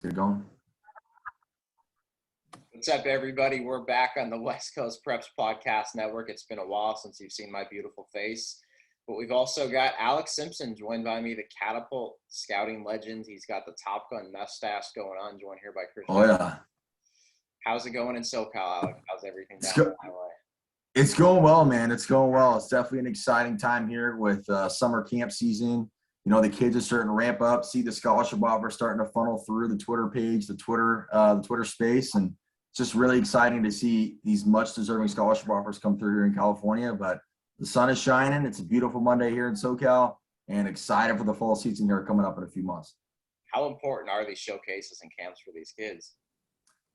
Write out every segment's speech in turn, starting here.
Get it going. What's up, everybody? We're back on the West Coast Preps Podcast Network. It's been a while since you've seen my beautiful face. But we've also got Alec Simpson joined by me, the Catapult scouting legend. He's got the Top Gun mustache going on, joined here by Chris. Oh, yeah. How's it going in SoCal, Alec? How's everything down my way? It's going well, man. It's going well. It's definitely an exciting time here with summer camp season. You know, the kids are starting to ramp up, see the scholarship offers starting to funnel through the Twitter page, the Twitter space. And it's just really exciting to see these much deserving scholarship offers come through here in California. But the sun is shining. It's a beautiful Monday here in SoCal, and excited for the fall season here coming up in a few months. How important are these showcases and camps for these kids?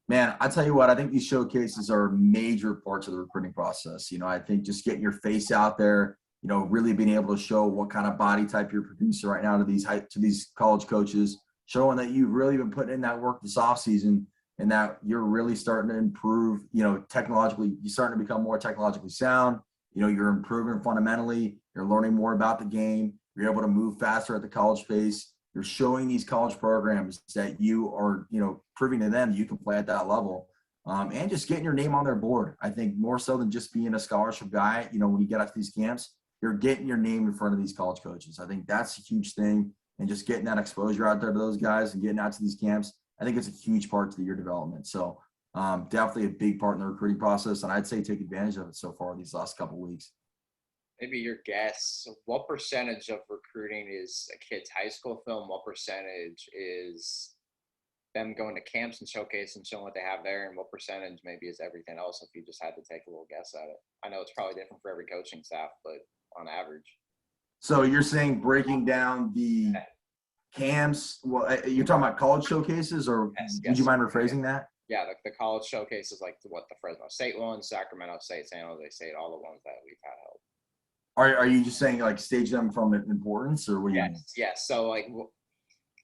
Man, I tell you what, I think these showcases are major parts of the recruiting process. You know, I think just getting your face out there, you know, really being able to show what kind of body type you're producing right now to these college coaches, showing that you've really been putting in that work this offseason and that you're really starting to improve, you know, technologically. You're starting to become more technologically sound. You know, you're improving fundamentally. You're learning more about the game. You're able to move faster at the college pace. You're showing these college programs that you are, you know, proving to them you can play at that level, and just getting your name on their board. I think more so than just being a scholarship guy, you know, when you get out to these camps, you're getting your name in front of these college coaches. I think that's a huge thing, and just getting that exposure out there to those guys and getting out to these camps, I think it's a huge part to your development. So definitely a big part in the recruiting process, and I'd say take advantage of it so far these last couple of weeks. Maybe your guess, what percentage of recruiting is a kid's high school film? What percentage is them going to camps and showcase and showing what they have there? And what percentage maybe is everything else if you just had to take a little guess at it? I know it's probably different for every coaching staff, but on average. So you're saying breaking down the camps, well, you're talking about college showcases, or yes, would you mind rephrasing that? Yeah, the college showcases, like what the Fresno State ones, Sacramento State, San Jose State, all the ones that we've had held. Are you just saying like stage them from importance, or what do you mean? Yes. So like,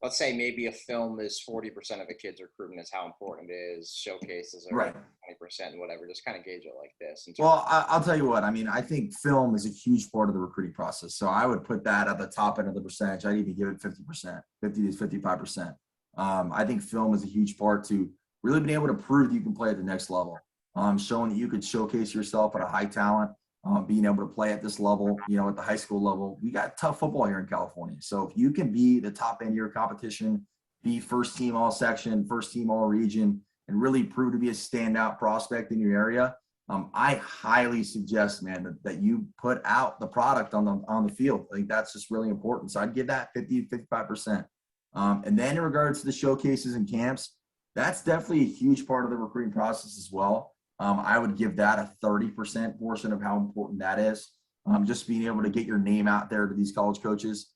let's say maybe a film is 40% of a kid's recruitment is how important it is. Showcases are right. 20%, whatever. Just kind of gauge it like this. Well, I'll tell you what. I mean, I think film is a huge part of the recruiting process. So I would put that at the top end of the percentage. I'd even give it 50%, 50 to 55%. I think film is a huge part to really being able to prove that you can play at the next level. Showing that you could showcase yourself at a high talent. Being able to play at this level, you know, at the high school level. We got tough football here in California. So if you can be the top end of your competition, be first team all section, first team all region, and really prove to be a standout prospect in your area, I highly suggest, man, that you put out the product on the field. I think that's just really important. So I'd give that 50 to 55%. And then in regards to the showcases and camps, that's definitely a huge part of the recruiting process as well. I would give that a 30% portion of how important that is. Just being able to get your name out there to these college coaches,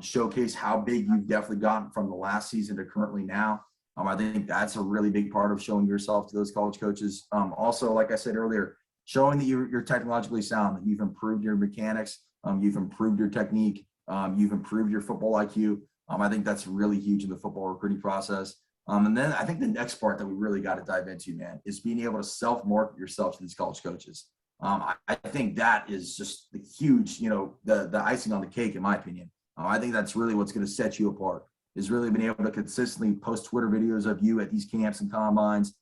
showcase how big you've definitely gotten from the last season to currently now. I think that's a really big part of showing yourself to those college coaches. Also, like I said earlier, showing that you're technologically sound, that you've improved your mechanics, you've improved your technique, you've improved your football IQ. I think that's really huge in the football recruiting process. And then I think the next part that we really got to dive into, man, is being able to self-market yourself to these college coaches. I think that is just the huge, you know, the icing on the cake, in my opinion. I think that's really what's going to set you apart, is really being able to consistently post Twitter videos of you at these camps and combines.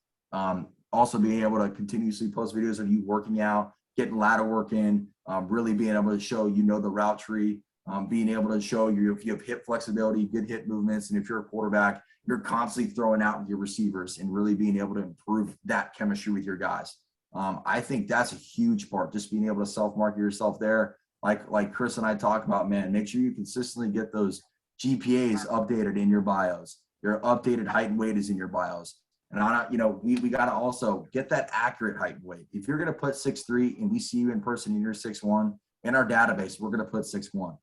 Also being able to continuously post videos of you working out, getting ladder work in, really being able to show, you know, the route tree, being able to show you if you have hip flexibility, good hip movements, and if you're a quarterback, you're constantly throwing out with your receivers and really being able to improve that chemistry with your guys. I think that's a huge part, just being able to self-market yourself there. Like Chris and I talk about, man, make sure you consistently get those GPAs updated in your bios. Your updated height and weight is in your bios. And, you know, we got to also get that accurate height and weight. If you're going to put 6'3" and we see you in person and you're 6'1", in our database, we're going to put 6'1".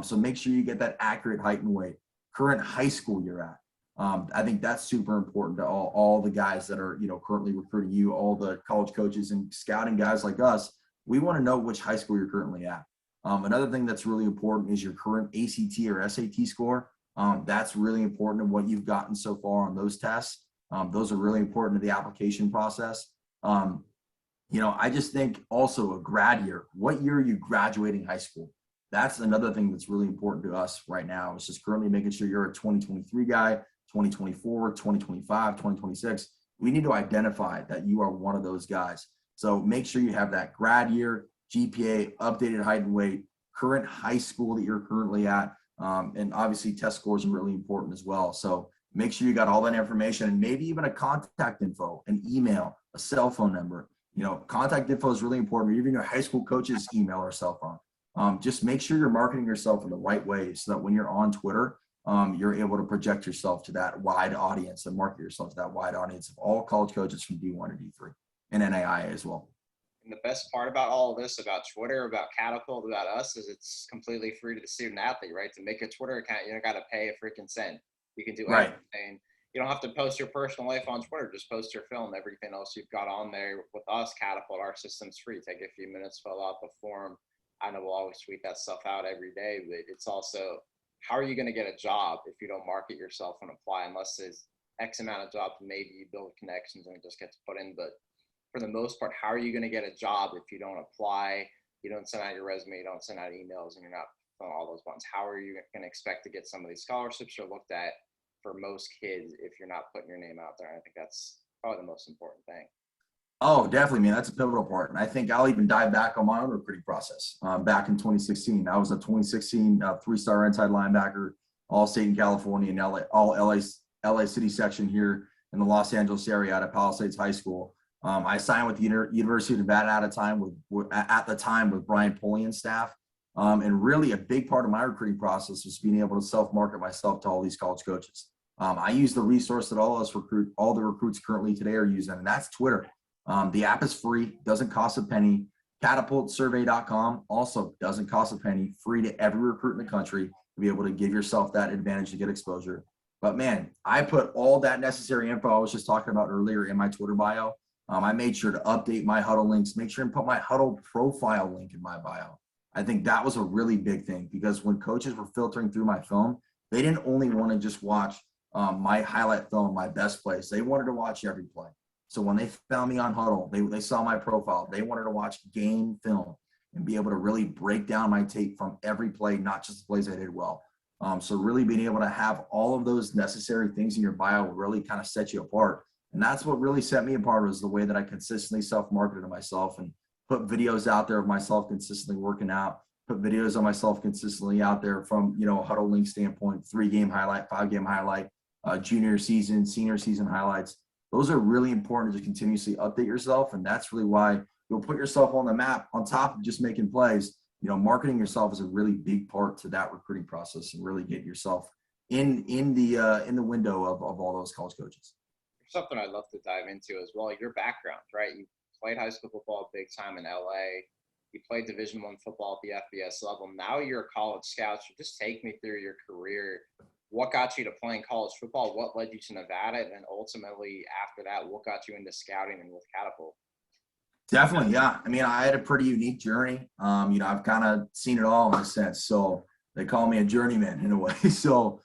So make sure you get that accurate height and weight. Current high school you're at. I think that's super important to all the guys that are, you know, currently recruiting you, all the college coaches and scouting guys like us. We want to know which high school you're currently at. Another thing that's really important is your current ACT or SAT score. That's really important in what you've gotten so far on those tests. Those are really important to the application process. You know, I just think also a grad year. What year are you graduating high school? That's another thing that's really important to us right now. It's just currently making sure you're a 2023 guy, 2024, 2025, 2026. We need to identify that you are one of those guys. So make sure you have that grad year, GPA, updated height and weight, current high school that you're currently at. And obviously test scores are really important as well. So make sure you got all that information and maybe even a contact info, an email, a cell phone number. Contact info is really important, or even your high school coach's email or cell phone. Just make sure you're marketing yourself in the right way so that when you're on Twitter, you're able to project yourself to that wide audience and market yourself to that wide audience of all college coaches from D1 to D3 and NAIA as well. And the best part about all of this, about Twitter, about Catapult, about us, is it's completely free to the student athlete, right? To make a Twitter account, you don't got to pay a freaking cent. You can do anything. You don't have to post your personal life on Twitter. Just post your film. Everything else you've got on there with us, Catapult, our system's free. Take a few minutes, fill out the form. I know we'll always tweet that stuff out every day, but it's also, how are you going to get a job if you don't market yourself and apply? Unless there's X amount of jobs, maybe you build connections and it just gets put in. But for the most part, how are you going to get a job if you don't apply, you don't send out your resume, you don't send out emails, and you're not filling all those buttons? How are you going to expect to get some of these scholarships are looked at for most kids if you're not putting your name out there? And I think that's probably the most important thing. Oh, definitely, man. That's a pivotal part. And I think I'll even dive back on my own recruiting process. Back in 2016, I was a 2016 three-star inside linebacker, all state in California and all LA City section here in the Los Angeles area out of Palisades High School. I signed with the University of Nevada at the time with Brian Polian's staff. And really a big part of my recruiting process was being able to self-market myself to all these college coaches. I use the resource that all the recruits currently today are using, and that's Twitter. The app is free, doesn't cost a penny. CatapultSurvey.com also doesn't cost a penny, free to every recruit in the country to be able to give yourself that advantage to get exposure. But man, I put all that necessary info I was just talking about earlier in my Twitter bio. I made sure to update my Huddle links, make sure and put my Huddle profile link in my bio. I think that was a really big thing because when coaches were filtering through my film, they didn't only want to just watch my highlight film, my best plays. They wanted to watch every play. So when they found me on Huddle, they saw my profile. They wanted to watch game film and be able to really break down my tape from every play, not just the plays I did well. So really being able to have all of those necessary things in your bio will really kind of set you apart. And that's what really set me apart, was the way that I consistently self-marketed to myself and put videos out there of myself consistently working out, put videos of myself consistently out there from, a Huddle link standpoint, 3-game highlight, 5-game highlight, junior season, senior season highlights. Those are really important to continuously update yourself. And that's really why you'll put yourself on the map on top of just making plays. Marketing yourself is a really big part to that recruiting process and really get yourself in the window of all those college coaches. Something I'd love to dive into as well, your background, right? You played high school football big time in LA. You played Division I football at the FBS level. Now you're a college scout. So just take me through your career. What got you to playing college football? What led you to Nevada? And then ultimately after that, what got you into scouting and with Catapult? Definitely, yeah. I mean, I had a pretty unique journey. I've kind of seen it all in a sense. So they call me a journeyman in a way. So,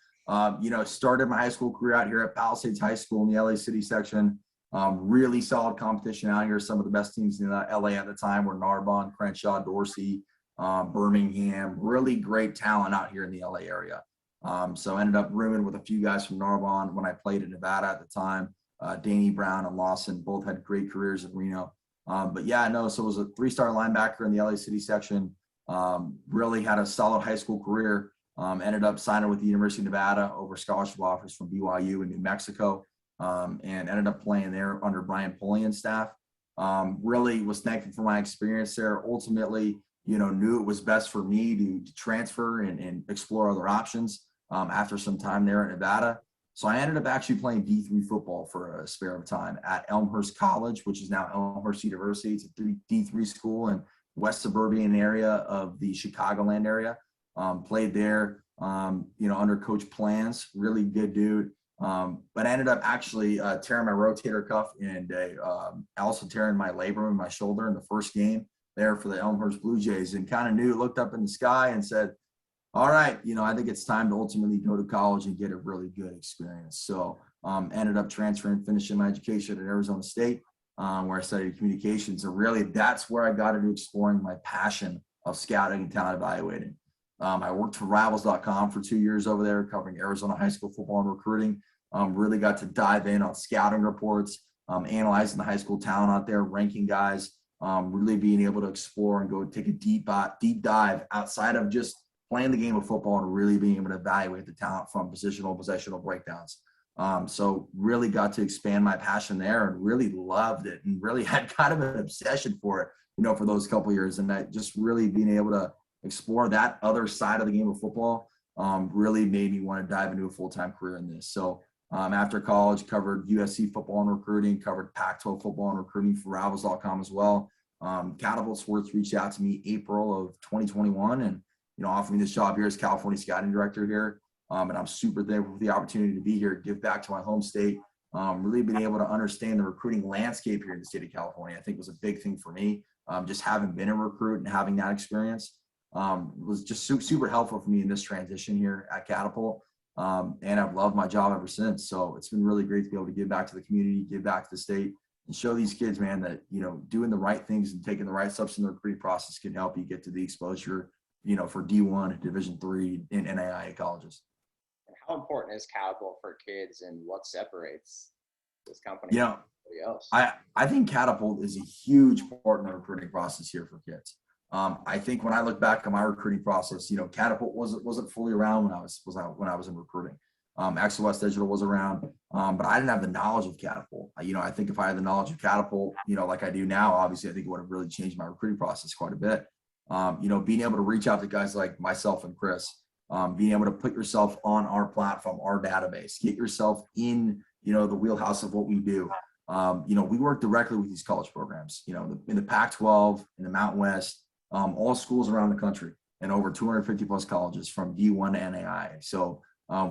started my high school career out here at Palisades High School in the LA City section. Really solid competition out here. Some of the best teams in LA at the time were Narbonne, Crenshaw, Dorsey, Birmingham. Really great talent out here in the LA area. So I ended up rooming with a few guys from Narbonne when I played in Nevada at the time. Danny Brown and Lawson both had great careers in Reno. So it was a 3-star linebacker in the LA City section. Really had a solid high school career. Ended up signing with the University of Nevada over scholarship offers from BYU in New Mexico, and ended up playing there under Brian Polian's staff. Really was thankful for my experience there. Ultimately, knew it was best for me to transfer and explore other options after some time there at Nevada. So I ended up actually playing D3 football for a spare of time at Elmhurst College, which is now Elmhurst University. It's a D3 school in west suburban area of the Chicagoland area. Played there, under Coach Plans, really good dude. But I ended up actually tearing my rotator cuff and also tearing my labrum in my shoulder in the first game there for the Elmhurst Blue Jays, and kind of looked up in the sky and said, all right, I think it's time to ultimately go to college and get a really good experience. So ended up transferring, finishing my education at Arizona State, where I studied communications. And really that's where I got into exploring my passion of scouting and talent evaluating. I worked for Rivals.com for 2 years over there, covering Arizona high school football and recruiting. Really got to dive in on scouting reports, analyzing the high school talent out there, ranking guys, really being able to explore and go take a deep dive outside of just playing the game of football and really being able to evaluate the talent from possessional breakdowns. So really got to expand my passion there and really loved it and really had kind of an obsession for it, for those couple of years. And that just really being able to explore that other side of the game of football really made me want to dive into a full-time career in this. So after college, covered USC football and recruiting, covered Pac-12 football and recruiting for Rivals.com as well. Catapult Sports reached out to me April of 2021 and, offered me this job here as California scouting director here. And I'm super thankful for the opportunity to be here, give back to my home state, really being able to understand the recruiting landscape here in the state of California. I think was a big thing for me. Just having been a recruit and having that experience was just super helpful for me in this transition here at Catapult. And I've loved my job ever since. So it's been really great to be able to give back to the community, give back to the state, and show these kids, man, that, doing the right things and taking the right steps in the recruiting process can help you get to the exposure, for D1, Division III, and NAIA colleges. And how important is Catapult for kids, and what separates this company from everybody else? I think Catapult is a huge part in the recruiting process here for kids. I think when I look back on my recruiting process, Catapult wasn't fully around when I was in recruiting. XOS Digital was around, but I didn't have the knowledge of Catapult. I think if I had the knowledge of Catapult, like I do now, obviously I think it would have really changed my recruiting process quite a bit. Being able to reach out to guys like myself and Chris, being able to put yourself on our platform, our database, get yourself in, the wheelhouse of what we do. We work directly with these college programs, in the Pac-12, in the Mountain West, all schools around the country, and over 250 plus colleges from D1 to NAIA. So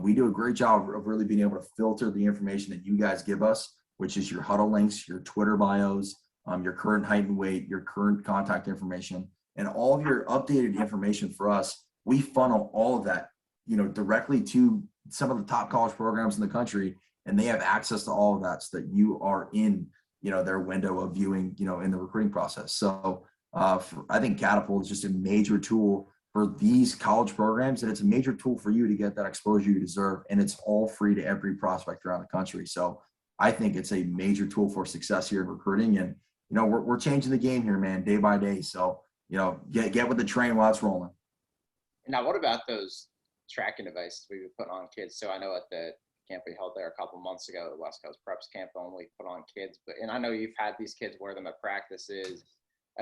we do a great job of really being able to filter the information that you guys give us, which is your huddle links, your Twitter bios, your current height and weight, your current contact information, and all of your updated information for us. We funnel all of that, directly to some of the top college programs in the country, and they have access to all of that so that you are in, their window of viewing, in the recruiting process. So I think Catapult is just a major tool for these college programs, and it's a major tool for you to get that exposure you deserve, and it's all free to every prospect around the country. So I think it's a major tool for success here in recruiting, and we're changing the game here, man, day by day. So get with the train while it's rolling. Now, what about those tracking devices we would put on kids? So I know at the camp we held there a couple months ago, the West Coast Preps camp only put on kids, and I know you've had these kids wear them at practices.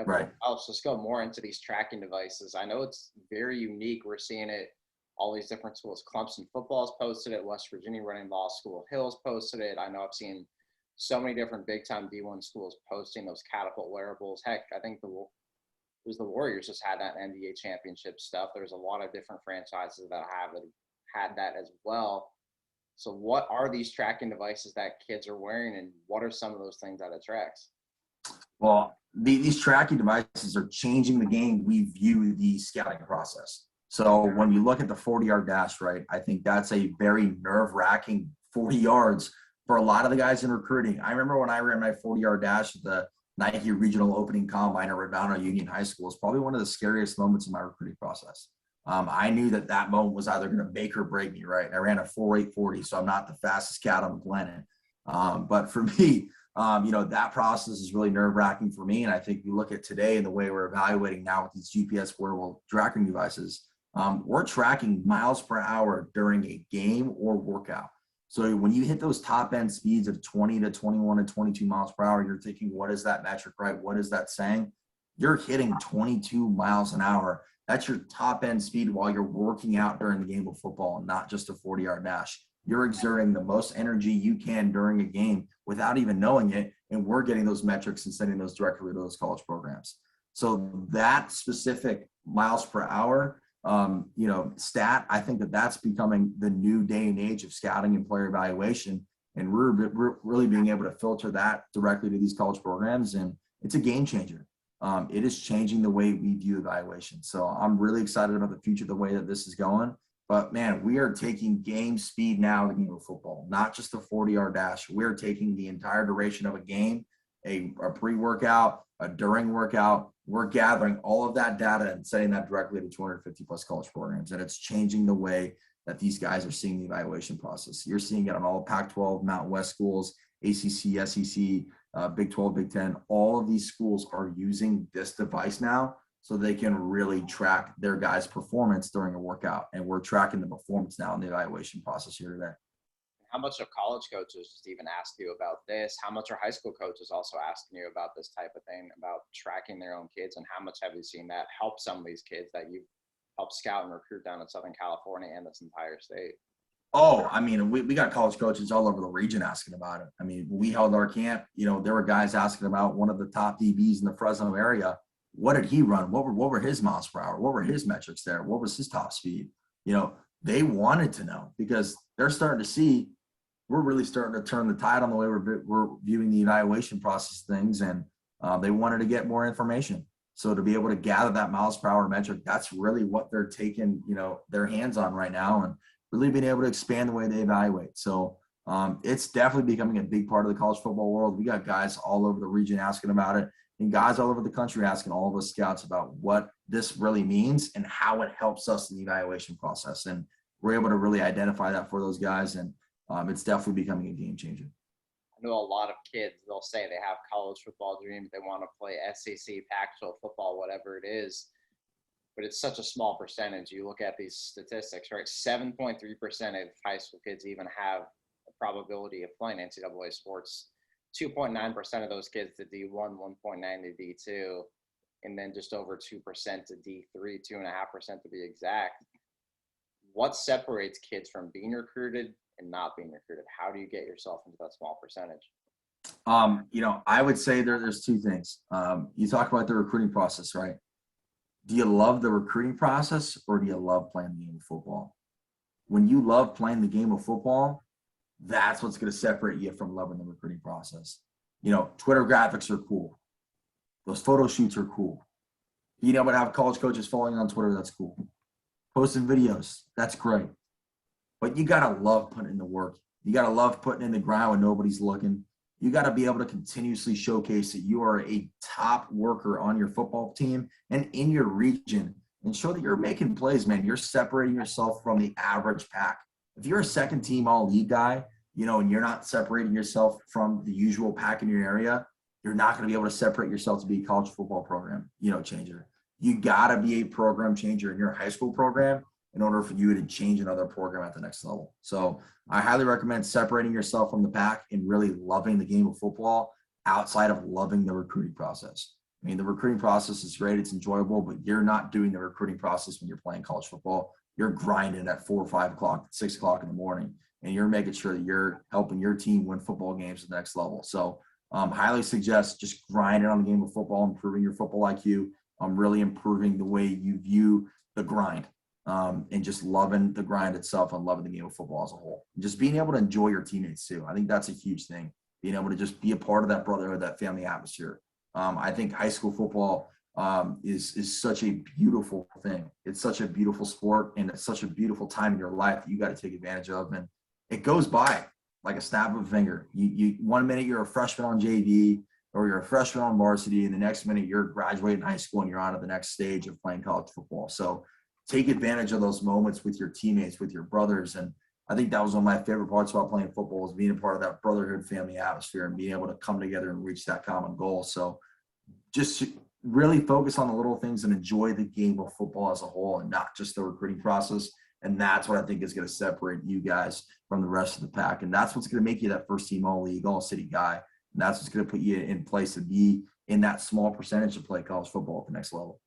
Right. Else. Let's go more into these tracking devices. I know it's very unique. We're seeing it all these different schools. Clemson football's posted it. West Virginia running law school Hill's posted it. I know I've seen so many different big time D1 schools posting those Catapult wearables. Heck, I think the Warriors just had that NBA championship stuff. There's a lot of different franchises that have had that as well. So what are these tracking devices that kids are wearing, and what are some of those things that it tracks? Well, these tracking devices are changing the game we view the scouting process. So when you look at the 40-yard dash, right, I think that's a very nerve-wracking 40 yards for a lot of the guys in recruiting. I remember when I ran my 40-yard dash at the Nike Regional Opening Combine at Redondo Union High School. It's probably one of the scariest moments in my recruiting process. I knew that moment was either going to make or break me, right? I ran a 4.840, so I'm not the fastest cat on the planet. But for me, that process is really nerve-wracking for me. And I think you look at today and the way we're evaluating now with these GPS wearable tracking devices, we're tracking miles per hour during a game or workout. So when you hit those top end speeds of 20 to 21 to 22 miles per hour, you're thinking, what is that metric, right? What is that saying? You're hitting 22 miles an hour. That's your top end speed while you're working out during the game of football, not just a 40-yard dash. You're exerting the most energy you can during a game without even knowing it. And we're getting those metrics and sending those directly to those college programs. So that specific miles per hour, stat, I think that's becoming the new day and age of scouting and player evaluation. And we're really being able to filter that directly to these college programs. And it's a game changer. It is changing the way we view evaluation. So I'm really excited about the future, the way that this is going. But, man, we are taking game speed now in the game of football, not just the 40-yard dash. We're taking the entire duration of a game, a pre-workout, a during workout. We're gathering all of that data and sending that directly to 250-plus college programs. And it's changing the way that these guys are seeing the evaluation process. You're seeing it on all Pac-12, Mountain West schools, ACC, SEC, Big 12, Big 10. All of these schools are using this device now so they can really track their guys' performance during a workout. And we're tracking the performance now in the evaluation process here today. How much of college coaches just even ask you about this? How much are high school coaches also asking you about this type of thing, about tracking their own kids? And how much have you seen that help some of these kids that you've helped scout and recruit down in Southern California and this entire state? Oh, I mean, we got college coaches all over the region asking about it. I mean, we held our camp, there were guys asking about one of the top DBs in the Fresno area. What did he run? What were his miles per hour? What were his metrics there? What was his top speed? They wanted to know because they're starting to see we're really starting to turn the tide on the way we're viewing the evaluation process things, and they wanted to get more information. So to be able to gather that miles per hour metric, that's really what they're taking, their hands on right now, and really being able to expand the way they evaluate. So it's definitely becoming a big part of the college football world. We got guys all over the region asking about it, and guys all over the country asking all of us scouts about what this really means and how it helps us in the evaluation process. And we're able to really identify that for those guys, and it's definitely becoming a game changer. I know a lot of kids, they'll say they have college football dreams. They want to play SEC, Pac-12 football, whatever it is. But it's such a small percentage. You look at these statistics, right? 7.3% of high school kids even have a probability of playing NCAA sports. 2.9% of those kids to D1, 1.9 to D2, and then just over 2% to D3, 2.5% to be exact. What separates kids from being recruited and not being recruited? How do you get yourself into that small percentage? I would say there's two things. You talk about the recruiting process, right? Do you love the recruiting process or do you love playing the game of football? When you love playing the game of football, that's what's going to separate you from loving the recruiting process. Twitter graphics are cool. Those photo shoots are cool. Being able to have college coaches following on Twitter, that's cool. Posting videos, that's great. But you got to love putting in the work. You got to love putting in the grind when nobody's looking. You got to be able to continuously showcase that you are a top worker on your football team and in your region, and show that you're making plays, man. You're separating yourself from the average pack. If you're a second team all league guy, and you're not separating yourself from the usual pack in your area, you're not going to be able to separate yourself to be a college football program, changer. You got to be a program changer in your high school program in order for you to change another program at the next level. So I highly recommend separating yourself from the pack and really loving the game of football outside of loving the recruiting process. I mean, the recruiting process is great. It's enjoyable, but you're not doing the recruiting process when you're playing college football. You're grinding at 4 or 5 o'clock, 6 o'clock in the morning, and you're making sure that you're helping your team win football games at the next level. So highly suggest just grinding on the game of football, improving your football IQ, really improving the way you view the grind. And just loving the grind itself and loving the game of football as a whole. Just being able to enjoy your teammates too. I think that's a huge thing. Being able to just be a part of that brotherhood, that family atmosphere. I think high school football is such a beautiful thing. It's such a beautiful sport, and it's such a beautiful time in your life that you got to take advantage of. And it goes by like a snap of a finger. You 1 minute you're a freshman on JV, or you're a freshman on varsity, and the next minute you're graduating high school and you're on to the next stage of playing college football. So take advantage of those moments with your teammates, with your brothers. And I think that was one of my favorite parts about playing football, was being a part of that brotherhood family atmosphere and being able to come together and reach that common goal. So just really focus on the little things and enjoy the game of football as a whole, and not just the recruiting process. And that's what I think is going to separate you guys from the rest of the pack. And that's what's going to make you that first team all league, all city guy. And that's what's going to put you in place to be in that small percentage to play college football at the next level.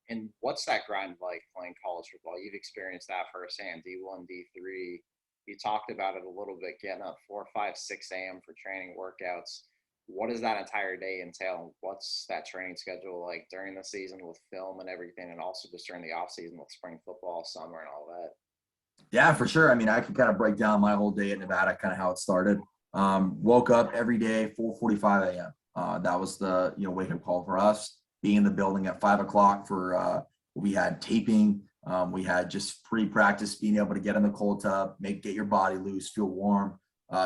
And what's that grind like playing college football? You've experienced that firsthand, D1, D3. You talked about it a little bit, getting up 4, 5, 6 a.m. for training workouts. What does that entire day entail? What's that training schedule like during the season with film and everything, and also just during the off season with spring football, summer, and all that? Yeah, for sure. I mean, I can kind of break down my whole day at Nevada, kind of how it started. Woke up every day, 4:45 a.m. That was the wake-up call for us. Being in the building at 5 o'clock for we had taping. We had just pre-practice, being able to get in the cold tub, get your body loose, feel warm,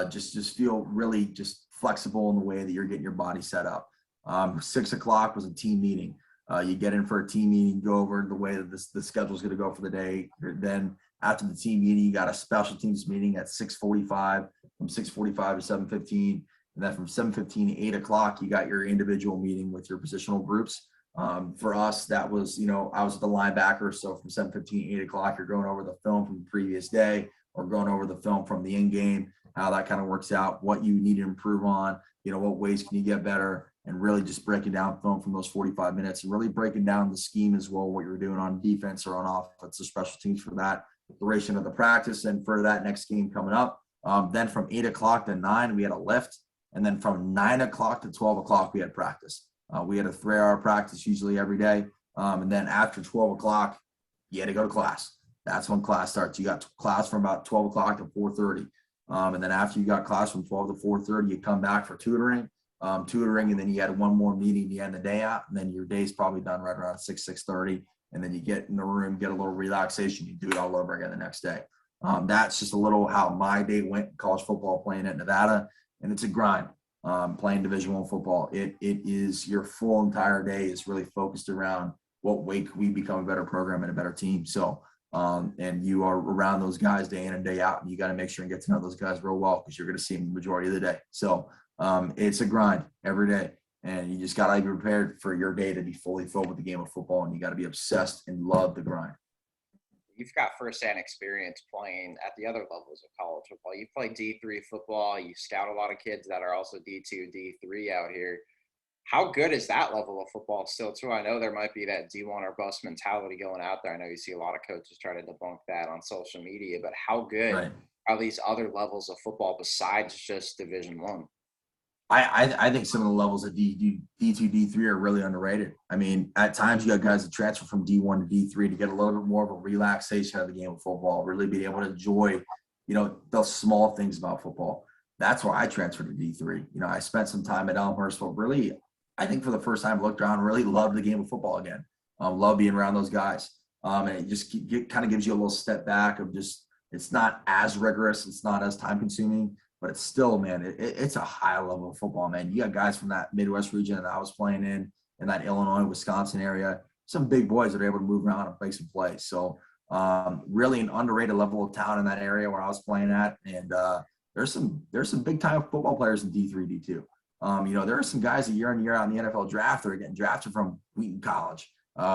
just feel really just flexible in the way that you're getting your body set up. 6 o'clock was a team meeting. You get in for a team meeting, go over the way that the schedule is going to go for the day. Then After the team meeting, you got a special teams meeting at 6:45, from 6:45 to 7:15. And then from 7:15 to 8 o'clock, you got your individual meeting with your positional groups. For us, that was, I was the linebacker. So from 7:15 to 8 o'clock, you're going over the film from the previous day or going over the film from the end game, how that kind of works out, what you need to improve on, what ways can you get better, and really just breaking down film from those 45 minutes and really breaking down the scheme as well, what you're doing on defense or on offense or special teams for that duration of the practice and for that next game coming up. Then from 8 o'clock to 9, we had a lift. And then from 9 o'clock to 12 o'clock, we had practice. We had a 3-hour practice usually every day. And then after 12 o'clock, you had to go to class. That's when class starts. You got class from about 12 o'clock to 4:30. And then after you got class from 12 to 4:30, you come back for tutoring, and then you had one more meeting to end the day out. And then your day's probably done right around 6:30. And then you get in the room, get a little relaxation. You do it all over again the next day. That's just a little how my day went in college football playing at Nevada. And it's a grind. Playing Division I football, it is your full entire day is really focused around what way can we become a better program and a better team. So, and you are around those guys day in and day out, and you got to make sure and get to know those guys real well because you're going to see them the majority of the day. So, it's a grind every day, and you just got to be prepared for your day to be fully filled with the game of football, and you got to be obsessed and love the grind. You've got firsthand experience playing at the other levels of college football. You play D3 football. You scout a lot of kids that are also D2, D3 out here. How good is that level of football still, too? I know there might be that D1 or bust mentality going out there. I know you see a lot of coaches try to debunk that on social media, but how good are these other levels of football besides just Division I? I think some of the levels of D2, D3 are really underrated. I mean, at times you got guys that transfer from D1 to D3 to get a little bit more of a relaxation of the game of football, really be able to enjoy, the small things about football. That's why I transferred to D3. I spent some time at Elmhurst, but really, I think for the first time, looked around, really loved the game of football again. Love being around those guys. And it just kind of gives you a little step back of just, it's not as rigorous. It's not as time consuming. But it's still, man, it's a high level of football, man. You got guys from that Midwest region that I was playing in that Illinois, Wisconsin area, some big boys that are able to move around and make some plays. So really an underrated level of talent in that area where I was playing at. And there's some big time football players in D3, D2. There are some guys that year in, year out in the NFL draft that are getting drafted from Wheaton College.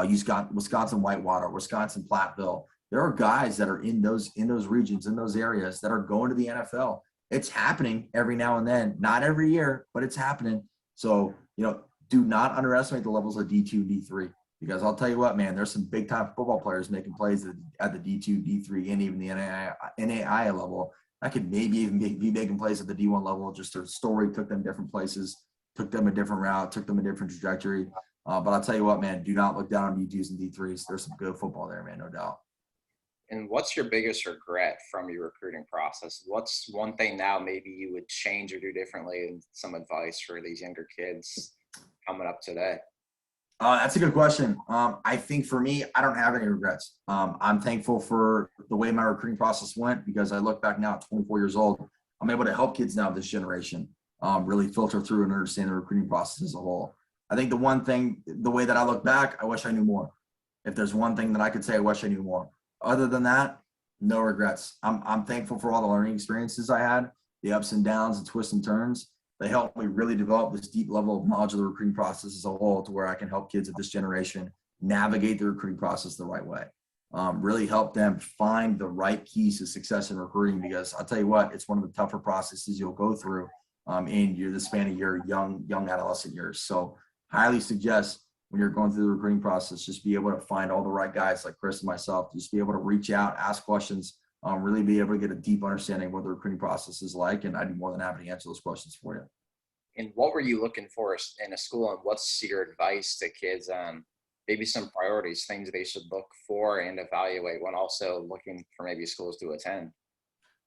You got Wisconsin Whitewater, Wisconsin Platteville. There are guys that are in those regions, in those areas that are going to the NFL. It's happening every now and then, not every year, but it's happening. So, do not underestimate the levels of D2, D3, because I'll tell you what, man, there's some big time football players making plays at the D2, D3, and even the NAIA level. I could maybe even be making plays at the D1 level. Just their story took them different places, took them a different route, took them a different trajectory. But I'll tell you what, man, do not look down on D2s and D3s. There's some good football there, man, no doubt. And what's your biggest regret from your recruiting process? What's one thing now maybe you would change or do differently, and some advice for these younger kids coming up today? That's a good question. I think for me, I don't have any regrets. I'm thankful for the way my recruiting process went because I look back now at 24 years old. I'm able to help kids now of this generation really filter through and understand the recruiting process as a whole. I think the one thing, the way that I look back, I wish I knew more. If there's one thing that I could say, I wish I knew more. Other than that, no regrets. I'm thankful for all the learning experiences I had, the ups and downs and twists and turns. They helped me really develop this deep level of knowledge of the recruiting process as a whole to where I can help kids of this generation navigate the recruiting process the right way. Really help them find the right keys to success in recruiting because I'll tell you what, it's one of the tougher processes you'll go through in the span of your young adolescent years. So highly suggest when you're going through the recruiting process, just be able to find all the right guys like Chris and myself, just be able to reach out, ask questions, really be able to get a deep understanding of what the recruiting process is like. And I'd be more than happy to answer those questions for you. And what were you looking for in a school, and what's your advice to kids on maybe some priorities, things they should look for and evaluate when also looking for maybe schools to attend?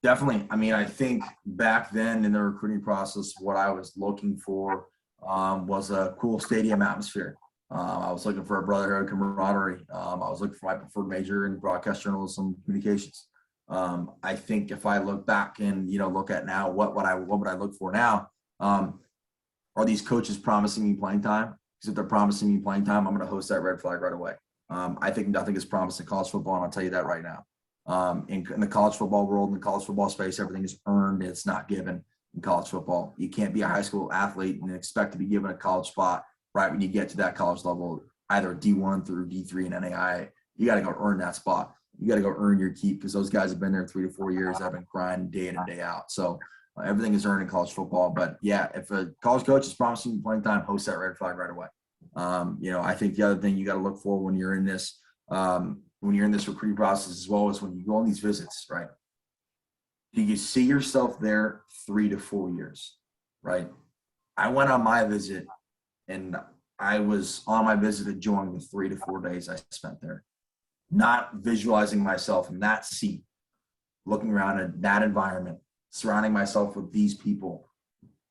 Definitely. I mean, I think back then in the recruiting process, what I was looking for was a cool stadium atmosphere. I was looking for a brotherhood camaraderie. I was looking for my preferred major in broadcast journalism communications. I think if I look back and, look at now, what would I look for now? Are these coaches promising me playing time? Because if they're promising me playing time, I'm going to host that red flag right away. I think nothing is promised in college football, and I'll tell you that right now. In the college football world, in the college football space, everything is earned. It's not given in college football. You can't be a high school athlete and expect to be given a college spot right when you get to that college level, either D1 through D3 and NAIA. You got to go earn that spot. You got to go earn your keep because those guys have been there 3 to 4 years. I've been grinding day in and day out. So everything is earned in college football. But yeah, if a college coach is promising you playing time, host that red flag right away. I think the other thing you got to look for when you're in this recruiting process, as well as when you go on these visits, right? Do you see yourself there 3 to 4 years, right? I went on my visit, and I was on my visit enjoying the 3 to 4 days I spent there, not visualizing myself in that seat, looking around at that environment, surrounding myself with these people.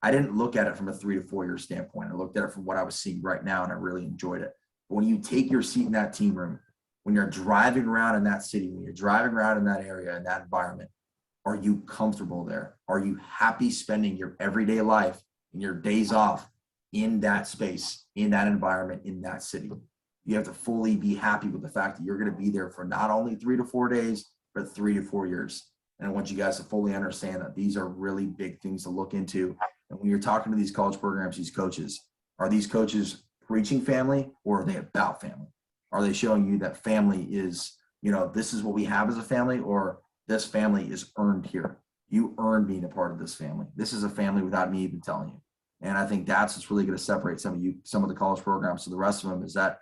I didn't look at it from a 3 to 4 year standpoint. I looked at it from what I was seeing right now, and I really enjoyed it. But when you take your seat in that team room, when you're driving around in that city, when you're driving around in that area, in that environment, are you comfortable there? Are you happy spending your everyday life and your days off in that space, in that environment, in that city? You have to fully be happy with the fact that you're going to be there for not only 3 to 4 days, but 3 to 4 years. And I want you guys to fully understand that these are really big things to look into. And when you're talking to these college programs, these coaches, are these coaches preaching family, or are they about family? Are they showing you that family is, this is what we have as a family, or this family is earned here? You earned being a part of this family. This is a family without me even telling you. And I think that's what's really going to separate some of the college programs. So the rest of them is that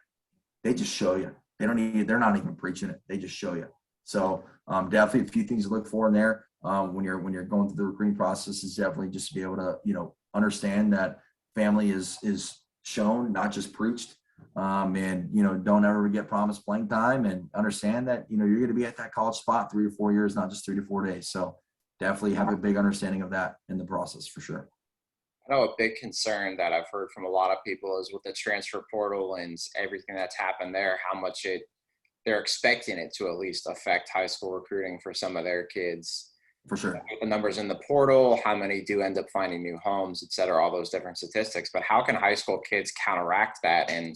they just show you. They're not even preaching it. They just show you. So definitely a few things to look for in there when you're going through the recruiting process is definitely just to be able to, understand that family is shown, not just preached. And don't ever get promised playing time, and understand that you're going to be at that college spot 3 to 4 years, not just 3 to 4 days. So definitely have a big understanding of that in the process for sure. I know a big concern that I've heard from a lot of people is with the transfer portal and everything that's happened there, how much they're expecting it to at least affect high school recruiting for some of their kids. For sure. The numbers in the portal, how many do end up finding new homes, et cetera, all those different statistics. But how can high school kids counteract that and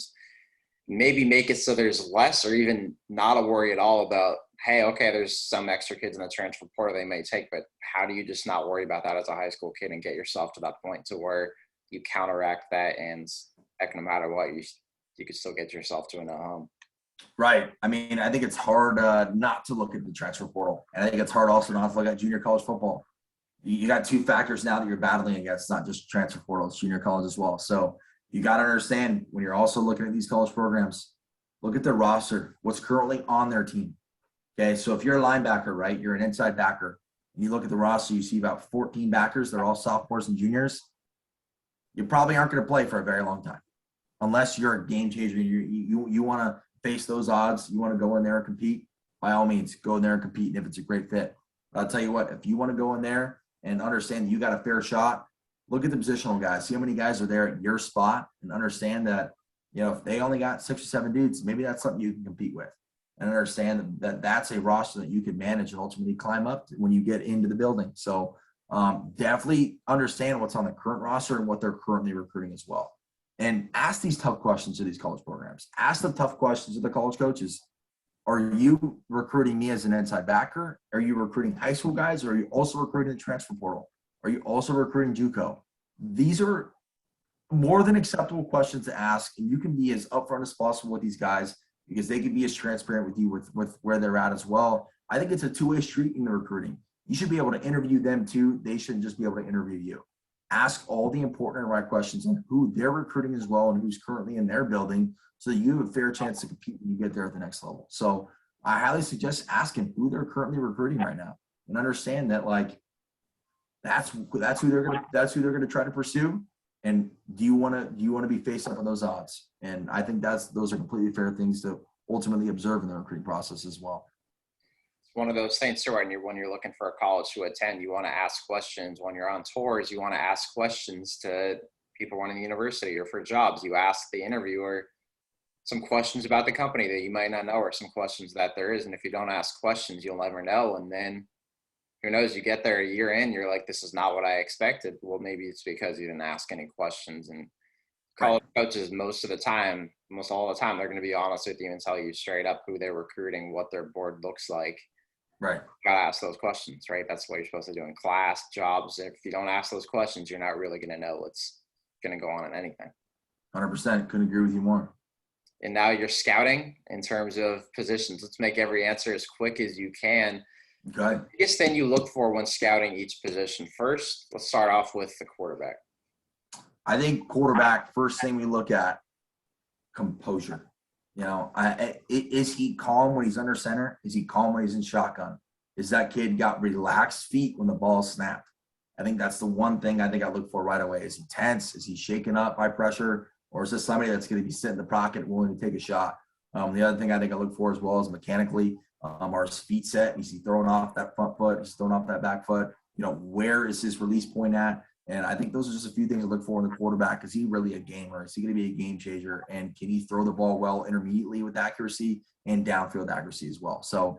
maybe make it so there's less, or even not a worry at all about, hey, okay, there's some extra kids in the transfer portal they may take, but how do you just not worry about that as a high school kid and get yourself to that point to where you counteract that, and heck, no matter what, you can still get yourself to a new home? Right. I mean, I think it's hard not to look at the transfer portal. And I think it's hard also not to look at junior college football. You got two factors now that you're battling against, not just transfer portal, it's junior college as well. So you got to understand, when you're also looking at these college programs, look at their roster, what's currently on their team. Okay, so if you're a linebacker, right, you're an inside backer, and you look at the roster, you see about 14 backers, they're all sophomores and juniors. You probably aren't going to play for a very long time, unless you're a game changer. You want to face those odds, you want to go in there and compete, by all means, go in there and compete, and if it's a great fit. But I'll tell you what, if you want to go in there and understand that you got a fair shot, look at the positional guys, see how many guys are there at your spot, and understand that, if they only got 6 or 7 dudes, maybe that's something you can compete with, and understand that that's a roster that you can manage and ultimately climb up to when you get into the building. So definitely understand what's on the current roster and what they're currently recruiting as well. And ask these tough questions to these college programs. Ask the tough questions to the college coaches. Are you recruiting me as an inside backer? Are you recruiting high school guys? Or are you also recruiting the transfer portal? Are you also recruiting JUCO? These are more than acceptable questions to ask, and you can be as upfront as possible with these guys, because they can be as transparent with you with where they're at as well. I think it's a two-way street in the recruiting. You should be able to interview them too. They shouldn't just be able to interview you. Ask all the important and right questions on who they're recruiting as well, and who's currently in their building, so that you have a fair chance to compete when you get there at the next level. So I highly suggest asking who they're currently recruiting right now, and understand that, like, that's who they're gonna try to pursue. And do you want to be faced up on those odds? And I think those are completely fair things to ultimately observe in the recruiting process as well. One of those things too, when you're looking for a college to attend, you want to ask questions. When you're on tours, you want to ask questions to people running the university, or for jobs, you ask the interviewer some questions about the company that you might not know, or some questions that there is. And if you don't ask questions, you'll never know. And then who knows, you get there a year in, you're like, this is not what I expected. Well, maybe it's because you didn't ask any questions. And college coaches, most all the time, they're going to be honest with you and tell you straight up who they're recruiting, what their board looks like. Right. Gotta ask those questions, right? That's what you're supposed to do in class, jobs. If you don't ask those questions, you're not really gonna know what's gonna go on in anything. 100%. Couldn't agree with you more. And now you're scouting in terms of positions. Let's make every answer as quick as you can. Okay. The biggest thing you look for when scouting each position. First, let's start off with the quarterback. I think quarterback, first thing we look at, composure. Is he calm when he's under center? Is he calm when he's in shotgun? Is that kid got relaxed feet when the ball snapped? I think that's the one thing I think I look for right away. Is he tense? Is he shaken up by pressure? Or is this somebody that's going to be sitting in the pocket willing to take a shot? The other thing I think I look for as well is mechanically, are his feet set? Is he throwing off that front foot? Is he throwing off that back foot? Where is his release point at? And I think those are just a few things to look for in the quarterback. Is he really a gamer? Is he going to be a game changer? And can he throw the ball well intermediately with accuracy and downfield accuracy as well? So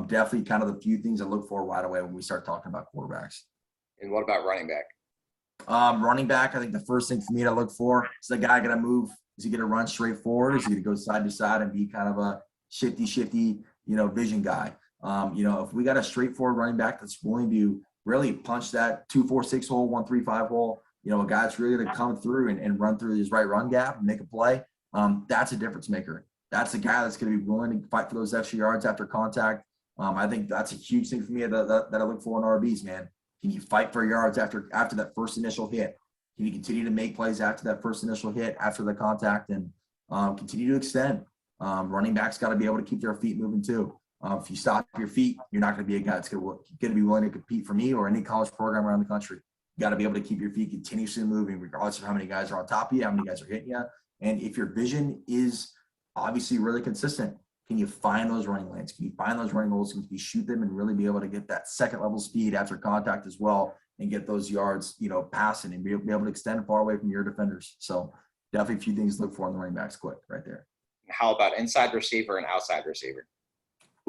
definitely kind of the few things I look for right away when we start talking about quarterbacks. And what about running back? Running back, I think the first thing for me to look for is the guy going to move. Is he going to run straight forward? Is he going to go side to side and be kind of a shifty, vision guy? If we got a straightforward running back that's willing to really punch that 2-4-6 hole, 1-3-5 hole, a guy that's really going to come through and run through his right run gap and make a play, that's a difference maker. That's a guy that's going to be willing to fight for those extra yards after contact. I think that's a huge thing for me that I look for in RBs, man. Can you fight for yards after that first initial hit? Can you continue to make plays after that first initial hit, after the contact, and continue to extend? Running backs got to be able to keep their feet moving too. If you stop your feet, you're not going to be a guy that's going to be willing to compete for me or any college program around the country. You got to be able to keep your feet continuously moving, regardless of how many guys are on top of you, how many guys are hitting you. And if your vision is obviously really consistent, can you find those running lanes? Can you find those running holes? Can you shoot them and really be able to get that second level speed after contact as well and get those yards, passing and be able to extend far away from your defenders? So definitely a few things to look for in the running backs quick right there. How about inside receiver and outside receiver?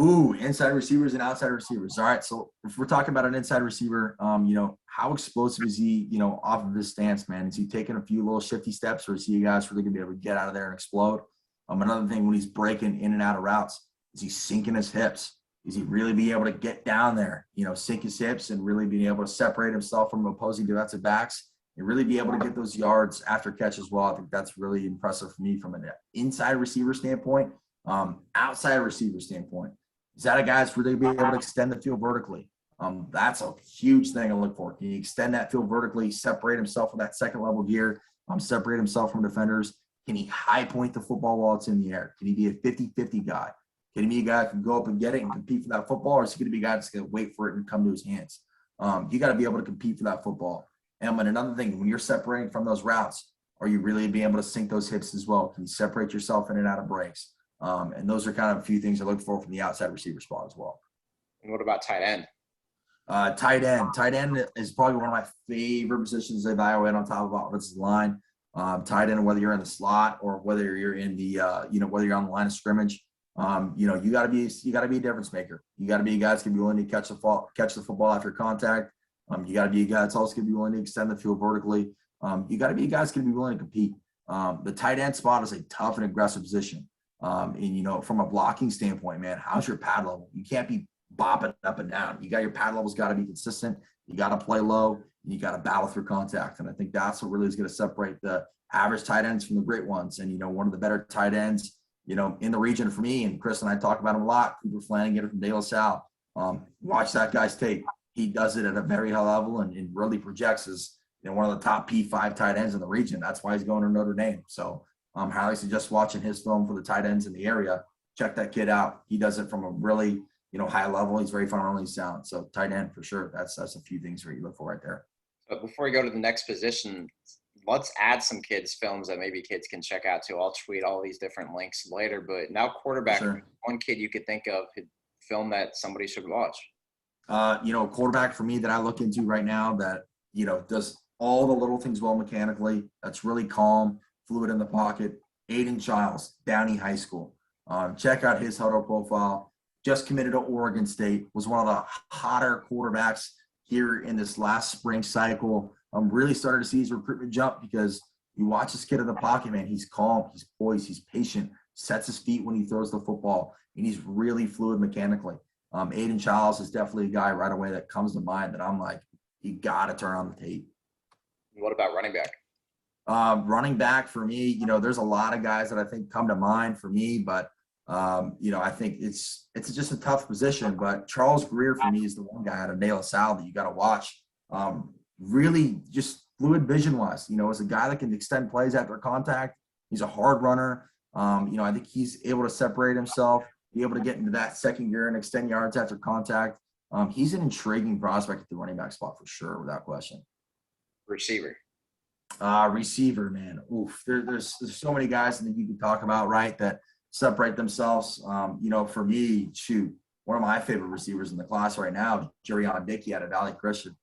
Ooh, inside receivers and outside receivers. All right. So if we're talking about an inside receiver, how explosive is he, off of his stance, man? Is he taking a few little shifty steps, or is he a guy that's really going to be able to get out of there and explode? Another thing, when he's breaking in and out of routes, is he sinking his hips? Is he really being able to get down there, sink his hips and really being able to separate himself from opposing defensive backs and really be able to get those yards after catch as well? I think that's really impressive for me from an inside receiver standpoint. Outside receiver standpoint, is that a guy that's really being able to extend the field vertically? That's a huge thing to look for. Can he extend that field vertically, separate himself from that second level gear, separate himself from defenders? Can he high point the football while it's in the air? Can he be a 50-50 guy? Can he be a guy that can go up and get it and compete for that football, or is he going to be a guy that's going to wait for it and come to his hands? You got to be able to compete for that football. And another thing, when you're separating from those routes, are you really being able to sink those hips as well? Can you separate yourself in and out of breaks? And those are kind of a few things I look for from the outside receiver spot as well. And what about tight end? Tight end is probably one of my favorite positions to evaluate on top of offensive line. Tight end, whether you're in the slot or whether you're in the, whether you're on the line of scrimmage, you got to be a difference maker. You got to be a guy that's going to be willing to catch the football after contact. You got to be a guy that's also going to be willing to extend the field vertically. You got to be a guy that's going to be willing to compete. The tight end spot is a tough and aggressive position. And, from a blocking standpoint, man, how's your pad level? You can't be bopping up and down. Your pad level's got to be consistent. You got to play low. And you got to battle through contact. And I think that's what really is going to separate the average tight ends from the great ones. And, one of the better tight ends, in the region for me, and Chris and I talk about him a lot, Cooper Flanagan from De La Salle. Watch that guy's tape. He does it at a very high level and really projects as, one of the top P5 tight ends in the region. That's why he's going to Notre Dame. So highly suggest watching his film for the tight ends in the area. Check that kid out. He does it from a really, high level. He's very fundamentally sound. So tight end for sure. That's a few things where you look for right there. But before we go to the next position, let's add some kids' films that maybe kids can check out too. I'll tweet all these different links later. But now quarterback, sure. One kid you could think of film that somebody should watch. Quarterback for me that I look into right now that, does all the little things well mechanically. That's really calm, fluid in the pocket. Aiden Childs, Downey High School. Check out his huddle profile. Just committed to Oregon State. Was one of the hotter quarterbacks here in this last spring cycle. I'm really starting to see his recruitment jump because you watch this kid in the pocket, man. He's calm, he's poised, he's patient, sets his feet when he throws the football, and he's really fluid mechanically. Aiden Childs is definitely a guy right away that comes to mind that I'm like, you got to turn on the tape. What about running back? Running back for me, there's a lot of guys that I think come to mind for me, but I think it's just a tough position. But Charles Greer for me is the one guy out of De La Salle that you got to watch. Really just fluid vision wise, is a guy that can extend plays after contact. He's a hard runner. I think he's able to separate himself, be able to get into that second gear and extend yards after contact. He's an intriguing prospect at the running back spot for sure, without question. Receiver. Receiver, man. Oof. There's so many guys that you can talk about, right, that separate themselves. For me, shoot, one of my favorite receivers in the class right now, Jerion Dickey out of Valley Christian.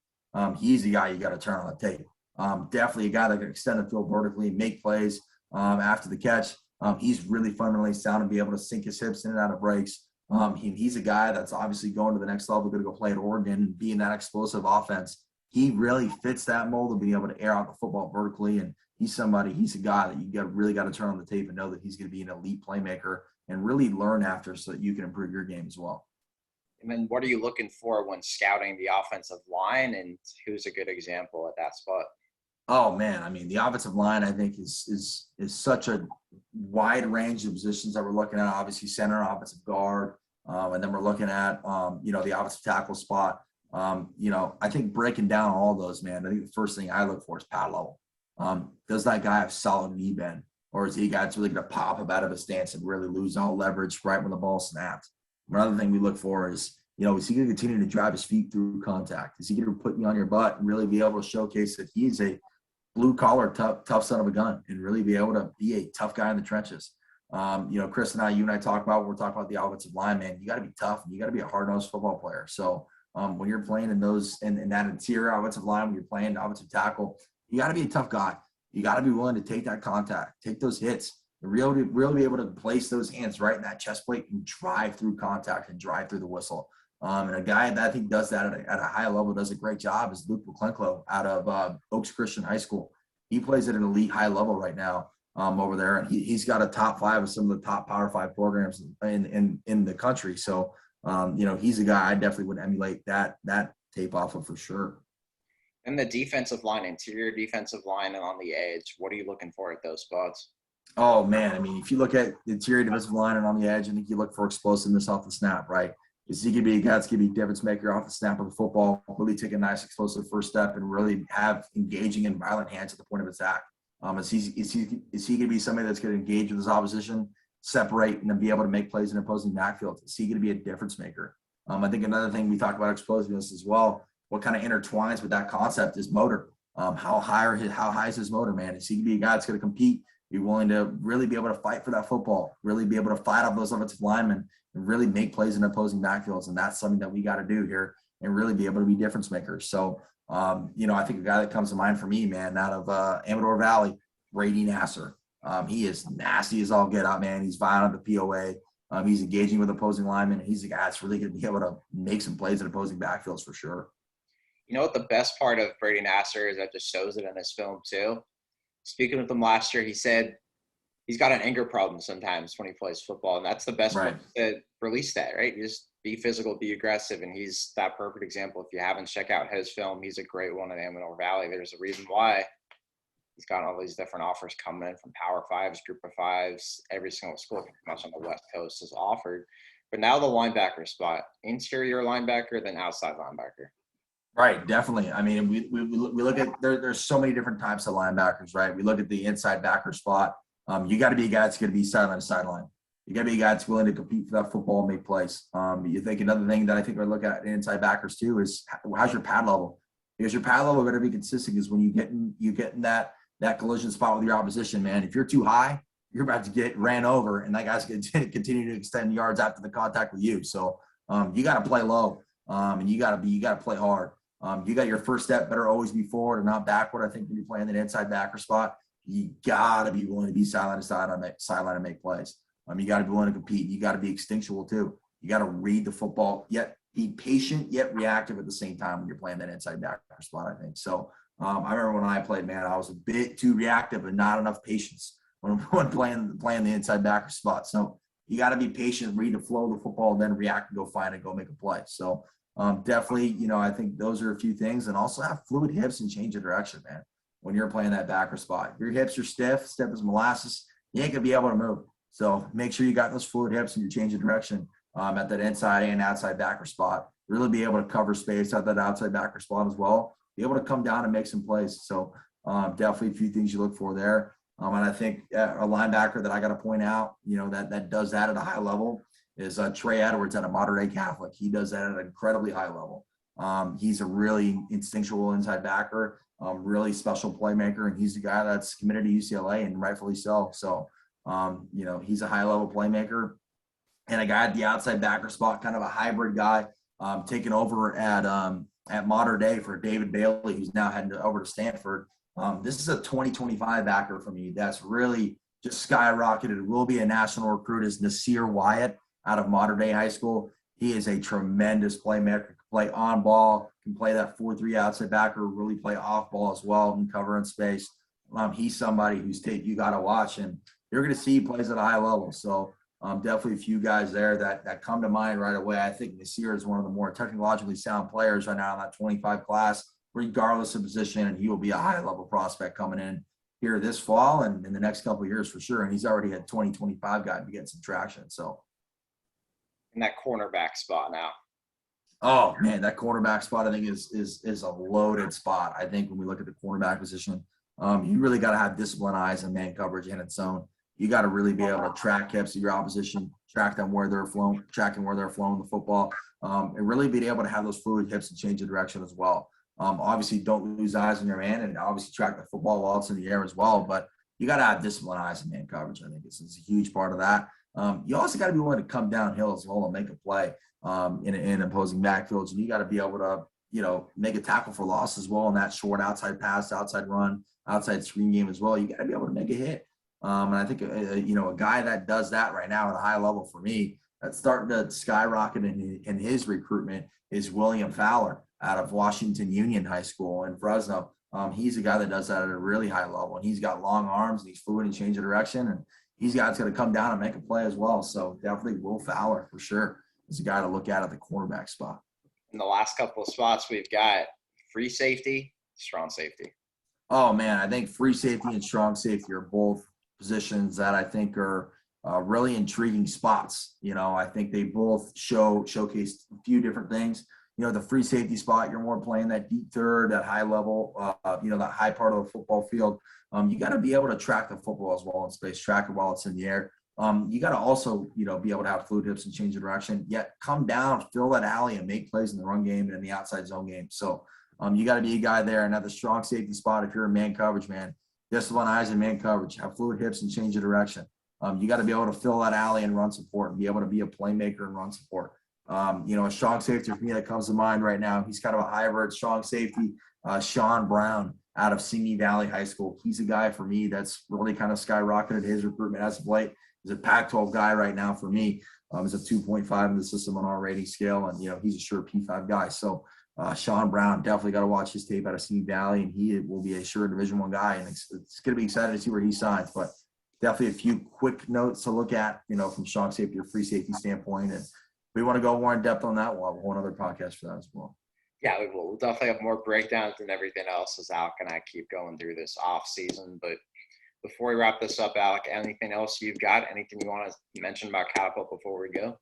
He's the guy you got to turn on the tape. Definitely a guy that can extend the field vertically, make plays after the catch. He's really fundamentally sound and be able to sink his hips in and out of breaks. He's a guy that's obviously going to the next level, going to go play at Oregon and be in that explosive offense. He really fits that mold of being able to air out the football vertically. And he's a guy that you really got to turn on the tape and know that he's going to be an elite playmaker and really learn after so that you can improve your game as well. And then what are you looking for when scouting the offensive line, and who's a good example at that spot? Oh man, I mean, the offensive line I think is such a wide range of positions that we're looking at. Obviously, center, offensive guard, and then we're looking at the offensive tackle spot. I think breaking down all those, man, I think the first thing I look for is pad level. Does that guy have solid knee bend, or is he a guy that's really going to pop up out of his stance and really lose all leverage right when the ball snaps? Another thing we look for is is he going to continue to drive his feet through contact? Is he going to put you on your butt and really be able to showcase that he's a blue-collar, tough son of a gun and really be able to be a tough guy in the trenches? Chris and I talk about, we're talking about the offensive line, man. You got to be tough and you got to be a hard-nosed football player. So when you're playing in that interior offensive line, when you're playing offensive tackle, you got to be a tough guy. You got to be willing to take that contact, take those hits, and really be able to place those hands right in that chest plate and drive through contact and drive through the whistle. And a guy that I think does that at a high level, does a great job, is Luke McClinklow out of Oaks Christian High School. He plays at an elite high level right now over there, and he's got a top 5 of some of the top Power 5 programs in the country. So, he's a guy I definitely would emulate that tape off of for sure. And the defensive line, interior defensive line, and on the edge, what are you looking for at those spots? Oh, man, I mean, if you look at the interior defensive line and on the edge, I think you look for explosiveness off the snap, right? Is he going to be a guy that's going to be a difference maker off the snap of the football, really take a nice explosive first step and really have engaging and violent hands at the point of attack? Is he going to be somebody that's going to engage with his opposition, separate, and then be able to make plays in opposing backfield? Is he going to be a difference maker? I think another thing we talked about explosiveness as well. What kind of intertwines with that concept is motor. How high is his motor, man? Is he going to be a guy that's going to compete, be willing to really be able to fight for that football, really be able to fight off those offensive linemen, and really make plays in opposing backfields? And that's something that we got to do here and really be able to be difference makers. So, I think a guy that comes to mind for me, man, out of Amador Valley, Brady Nasir. He is nasty as all get out, man. He's violent at the POA. He's engaging with opposing linemen. He's a guy that's really going to be able to make some plays in opposing backfields for sure. You know what the best part of Brady Nasir is? That just shows it in his film too. Speaking with him last year, he said he's got an anger problem sometimes when he plays football, and that's the best way to release that, right? You just be physical, be aggressive, and he's that perfect example. If you haven't checked out his film, he's a great one at Amador Valley. There's a reason why he's got all these different offers coming in from Power 5s, Group of 5s. Every single school pretty much on the West Coast is offered. But now the linebacker spot, interior linebacker, then outside linebacker. Right, definitely. I mean, we look at there's so many different types of linebackers, right? We look at the inside backer spot. You got to be a guy that's going to be sideline to sideline. You got to be a guy that's willing to compete for that football and make plays. You think another thing that I think we look at in inside backers too is how's your pad level? Because your pad level going to be consistent is when you get in that collision spot with your opposition, man. If you're too high, you're about to get ran over, and that guy's going to continue to extend yards after the contact with you. So you got to play low, and you got to play hard. You got your first step better always be forward and not backward. I think when you're playing that inside backer spot, you got to be willing to be sideline to sideline and make plays. You got to be willing to compete. You got to be instinctual too. You got to read the football, yet be patient, yet reactive at the same time when you're playing that inside backer spot, I think. So I remember when I played, man, I was a bit too reactive and not enough patience when playing the inside backer spot. So you got to be patient, read the flow of the football, then react and go find it, go make a play. So definitely, I think those are a few things. And also have fluid hips and change of direction, man. When you're playing that backer spot, your hips are stiff as molasses. You ain't gonna be able to move. So make sure you got those fluid hips and you change of direction at that inside and outside backer spot. Really be able to cover space at that outside backer spot as well. Be able to come down and make some plays. So definitely a few things you look for there. And I think a linebacker that I got to point out, that does that at a high level is Trey Edwards at a Modern Day Catholic. He does that at an incredibly high level. He's a really instinctual inside backer, really special playmaker, and he's the guy that's committed to UCLA, and rightfully so. So, he's a high-level playmaker. And a guy at the outside backer spot, kind of a hybrid guy, taking over at Modern Day for David Bailey, who's now heading over to Stanford. This is a 2025 backer for me that's really just skyrocketed. Will be a national recruit is Nasir Wyatt out of Modern Day High School. He is a tremendous playmaker, can play on ball, can play that 4-3 outside backer, really play off ball as well and cover in space. He's somebody who's you got to watch, and you're going to see he plays at a high level. So definitely a few guys there that come to mind right away. I think Nasir is one of the more technologically sound players right now in that 25 class, regardless of position, and he will be a high-level prospect coming in here this fall and in the next couple of years for sure. And he's already had 2025 guy to get some traction. So, in that cornerback spot now. Oh man, that cornerback spot I think is a loaded spot. I think when we look at the cornerback position, you really got to have disciplined eyes and man coverage in its zone. You got to really be able to track hips of your opposition, track them where they're flowing, tracking where they're flowing the football, and really be able to have those fluid hips and change of direction as well. Obviously, don't lose eyes on your man, and obviously track the football while it's in the air as well. But you got to have disciplined eyes and man coverage. I think it's a huge part of that. You also got to be willing to come downhill as well and make a play in opposing backfields, and you got to be able to make a tackle for loss as well in that short outside pass, outside run, outside screen game as well. You got to be able to make a hit. And I think a guy that does that right now at a high level for me that's starting to skyrocket in his recruitment is William Fowler out of Washington Union High School in Fresno. He's a guy that does that at a really high level, and he's got long arms and he's fluid and change of direction, and he's got to come down and make a play as well. So definitely Will Fowler for sure is a guy to look at the cornerback spot. In the last couple of spots, we've got free safety, strong safety. Oh man, I think free safety and strong safety are both positions that I think are really intriguing spots. I think they both showcase a few different things. The free safety spot, you're more playing that deep third, that high level, that high part of the football field. You got to be able to track the football as well in space, track it while it's in the air. You got to also, be able to have fluid hips and change of direction, yet come down, fill that alley and make plays in the run game and in the outside zone game. So you got to be a guy there. And at the strong safety spot, if you're in man coverage, man, discipline eyes and man coverage, have fluid hips and change of direction. You got to be able to fill that alley and run support and be able to be a playmaker and run support. A strong safety for me that comes to mind right now, he's kind of a hybrid strong safety, Sean Brown out of Simi Valley High School. He's a guy for me that's really kind of skyrocketed his recruitment as of late. He's a Pac-12 guy right now for me. He's a 2.5 in the system on our rating scale, and, he's a sure P5 guy. So Sean Brown, definitely got to watch his tape out of Simi Valley, and he will be a sure Division I guy, and it's going to be exciting to see where he signs. But definitely a few quick notes to look at, from strong safety or free safety standpoint, and we want to go more in depth on that. We'll have one other podcast for that as well. Yeah, we will. We'll definitely have more breakdowns and everything else as Alec and I keep going through this off season. But before we wrap this up, Alec, anything else you've got? Anything you want to mention about Catapult before we go?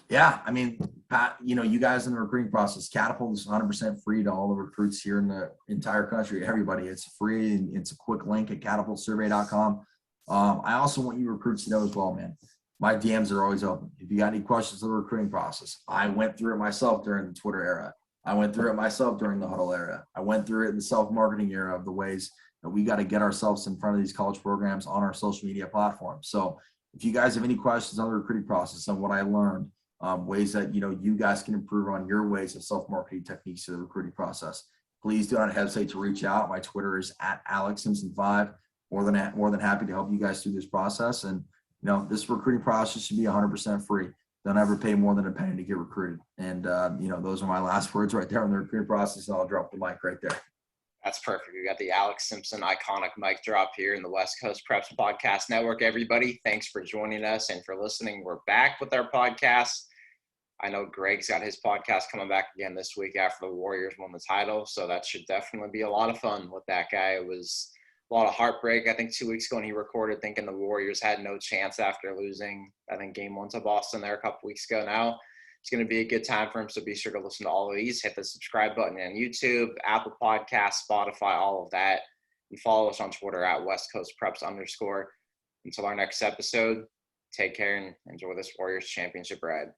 Yeah, I mean, Pat, you guys in the recruiting process, Catapult is 100% free to all the recruits here in the entire country. Everybody, it's free, and it's a quick link at catapultsurvey.com. I also want you recruits to know as well, man. My DMs are always open. If you got any questions on the recruiting process, I went through it myself during the Twitter era. I went through it myself during the huddle era. I went through it in the self-marketing era of the ways that we got to get ourselves in front of these college programs on our social media platforms. So if you guys have any questions on the recruiting process, on what I learned, ways that, you guys can improve on your ways of self-marketing techniques to the recruiting process, please do not hesitate to reach out. My Twitter is at AlecSimpson5. More than happy to help you guys through this process. And, this recruiting process should be 100% free. Don't ever pay more than a penny to get recruited. And, those are my last words right there on the recruiting process. And I'll drop the mic right there. That's perfect. We got the Alec Simpson iconic mic drop here in the West Coast Preps Podcast Network. Everybody, thanks for joining us and for listening. We're back with our podcast. I know Greg's got his podcast coming back again this week after the Warriors won the title, so that should definitely be a lot of fun with that guy. It was a lot of heartbreak. I think 2 weeks ago when he recorded thinking the Warriors had no chance after losing, I think, game 1 to Boston there a couple weeks ago now. It's going to be a good time for him, so be sure to listen to all of these. Hit the subscribe button on YouTube, Apple Podcasts, Spotify, all of that. And follow us on Twitter at West Coast Preps _. Until our next episode, take care and enjoy this Warriors championship ride.